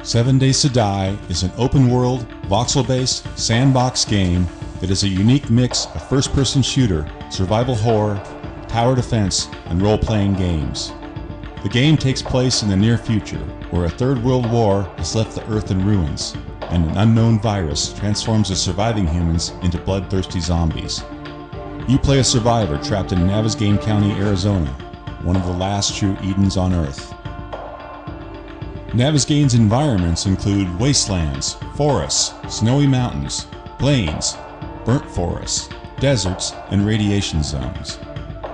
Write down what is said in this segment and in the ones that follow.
7 Days to Die is an open-world, voxel-based, sandbox game that is a unique mix of first-person shooter, survival horror, tower defense, and role-playing games. The game takes place in the near future, where a third world war has left the Earth in ruins, and an unknown virus transforms the surviving humans into bloodthirsty zombies. You play a survivor trapped in Navezgane County, Arizona, one of the last true Edens on Earth. Navezgane's environments include wastelands, forests, snowy mountains, plains, burnt forests, deserts, and radiation zones.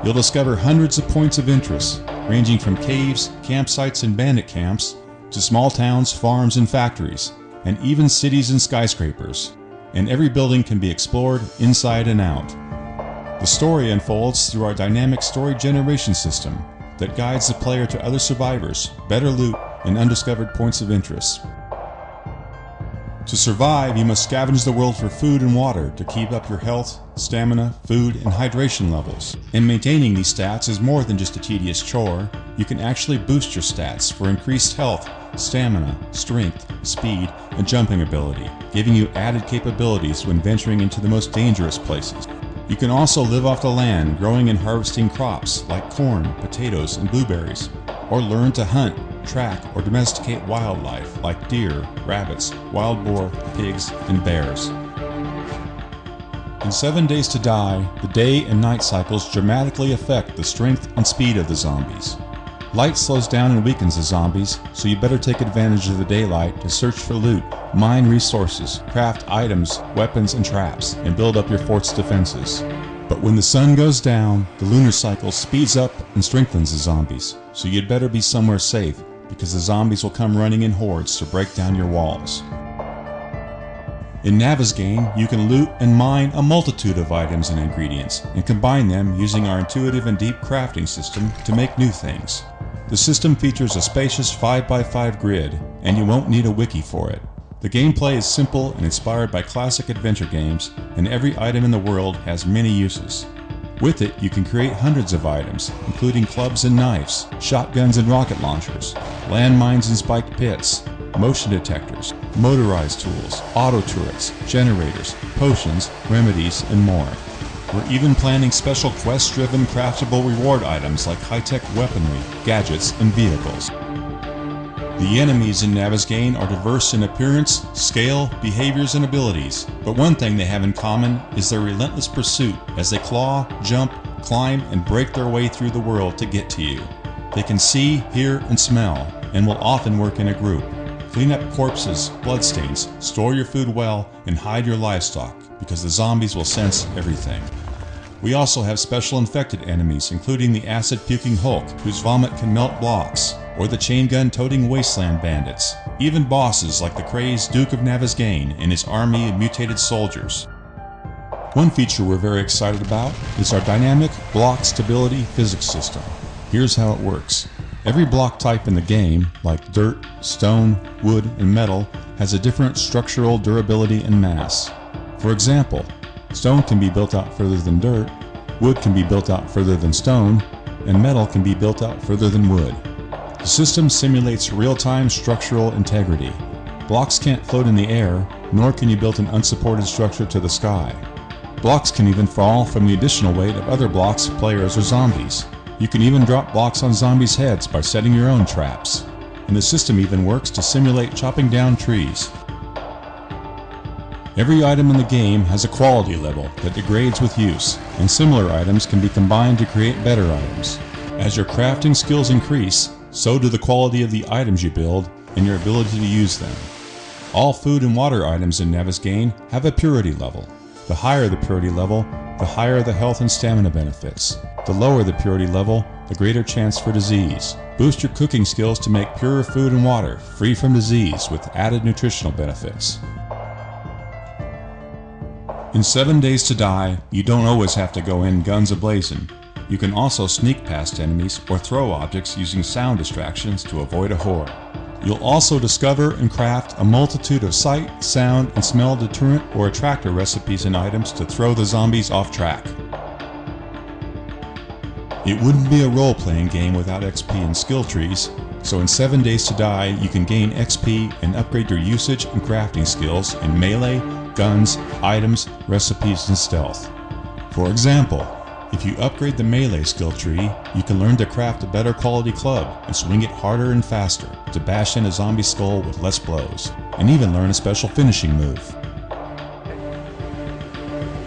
You'll discover hundreds of points of interest, ranging from caves, campsites, and bandit camps, to small towns, farms, and factories, and even cities and skyscrapers. And every building can be explored inside and out. The story unfolds through our dynamic story generation system that guides the player to other survivors, better loot, and undiscovered points of interest. To survive, you must scavenge the world for food and water to keep up your health, stamina, food, and hydration levels. And maintaining these stats is more than just a tedious chore. You can actually boost your stats for increased health, stamina, strength, speed, and jumping ability, giving you added capabilities when venturing into the most dangerous places. You can also live off the land, growing and harvesting crops like corn, potatoes, and blueberries, or learn to hunt, track, or domesticate wildlife like deer, rabbits, wild boar, pigs, and bears. In 7 Days to Die, the day and night cycles dramatically affect the strength and speed of the zombies. Light slows down and weakens the zombies, so you better take advantage of the daylight to search for loot, mine resources, craft items, weapons, and traps, and build up your fort's defenses. But when the sun goes down, the lunar cycle speeds up and strengthens the zombies, so you'd better be somewhere safe, because the zombies will come running in hordes to break down your walls. In Navezgane, you can loot and mine a multitude of items and ingredients, and combine them using our intuitive and deep crafting system to make new things. The system features a spacious 5x5 grid, and you won't need a wiki for it. The gameplay is simple and inspired by classic adventure games, and every item in the world has many uses. With it, you can create hundreds of items, including clubs and knives, shotguns and rocket launchers, landmines and spiked pits, motion detectors, motorized tools, auto turrets, generators, potions, remedies, and more. We're even planning special quest-driven craftable reward items like high-tech weaponry, gadgets, and vehicles. The enemies in Navezgane are diverse in appearance, scale, behaviors, and abilities, but one thing they have in common is their relentless pursuit as they claw, jump, climb, and break their way through the world to get to you. They can see, hear, and smell, and will often work in a group. Clean up corpses, bloodstains, store your food well, and hide your livestock, because the zombies will sense everything. We also have special infected enemies, including the acid-puking Hulk, whose vomit can melt blocks, or the chain gun-toting wasteland bandits, even bosses like the crazed Duke of Navezgane and his army of mutated soldiers. One feature we're very excited about is our dynamic block stability physics system. Here's how it works. Every block type in the game, like dirt, stone, wood, and metal, has a different structural durability and mass. For example, stone can be built out further than dirt, wood can be built out further than stone, and metal can be built out further than wood. The system simulates real-time structural integrity. Blocks can't float in the air, nor can you build an unsupported structure to the sky. Blocks can even fall from the additional weight of other blocks, players, or zombies. You can even drop blocks on zombies' heads by setting your own traps. And the system even works to simulate chopping down trees. Every item in the game has a quality level that degrades with use, and similar items can be combined to create better items. As your crafting skills increase, so do the quality of the items you build and your ability to use them. All food and water items in Navezgane have a purity level. The higher the purity level, the higher the health and stamina benefits. The lower the purity level, the greater chance for disease. Boost your cooking skills to make purer food and water, free from disease, with added nutritional benefits. In 7 Days to Die, you don't always have to go in guns a-blazing. You can also sneak past enemies or throw objects using sound distractions to avoid a horde. You'll also discover and craft a multitude of sight, sound, and smell deterrent or attractor recipes and items to throw the zombies off track. It wouldn't be a role-playing game without XP and skill trees, So in 7 Days to Die, you can gain XP and upgrade your usage and crafting skills in melee, guns, items, recipes, and stealth. For example, if you upgrade the melee skill tree, you can learn to craft a better quality club and swing it harder and faster to bash in a zombie skull with less blows, and even learn a special finishing move.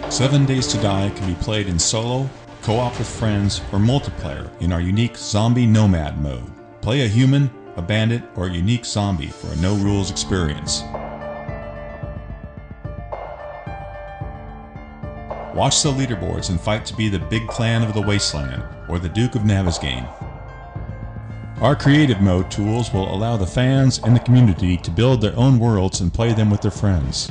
7 Days to Die can be played in solo, co-op with friends, or multiplayer in our unique Zombie Nomad mode. Play a human, a bandit, or a unique zombie for a no-rules experience. Watch the leaderboards and fight to be the big clan of the wasteland, or the Duke of Navezgane. Our creative mode tools will allow the fans and the community to build their own worlds and play them with their friends.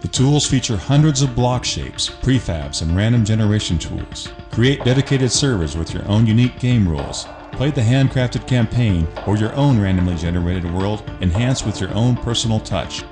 The tools feature hundreds of block shapes, prefabs, and random generation tools. Create dedicated servers with your own unique game rules. Play the handcrafted campaign or your own randomly generated world enhanced with your own personal touch.